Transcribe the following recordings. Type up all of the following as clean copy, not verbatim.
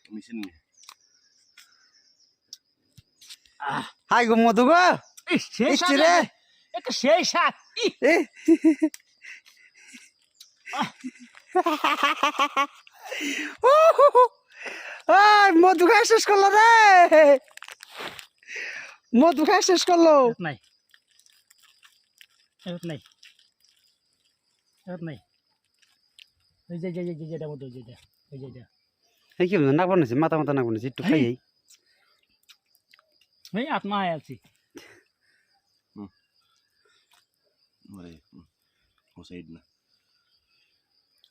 machine high গো মধু গো শেষ রে একটা সেই শাক মধু খাই শেষ করলো রে মধু খাই শেষ করলো নাই নাই নাই ওই যে যেটা মতো যেটা ওই যেটা এই কি নাক বানাইছে মাথা মাথা নাক বানাইছে একটু খাই এই আত্মা আছি হোসাইড না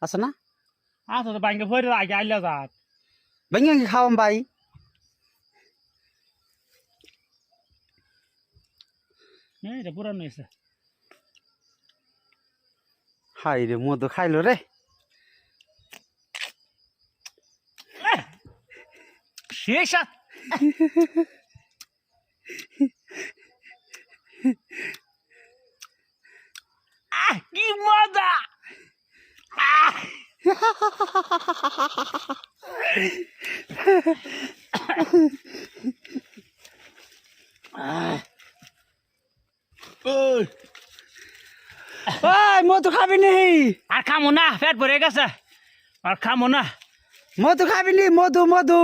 আছে না আচ্ছা তো ব্যাংকে ফেরে আগে আইলা যাত ভেঙে খাওয়াম ভাই এটা পুরানো এসে হাই রে মধু খাইলো রে শেষ কি মজা মধু খাবি নি আর খামো না পেট ভরে গেছে আর খামো না মধু খাবি নি মধু মধু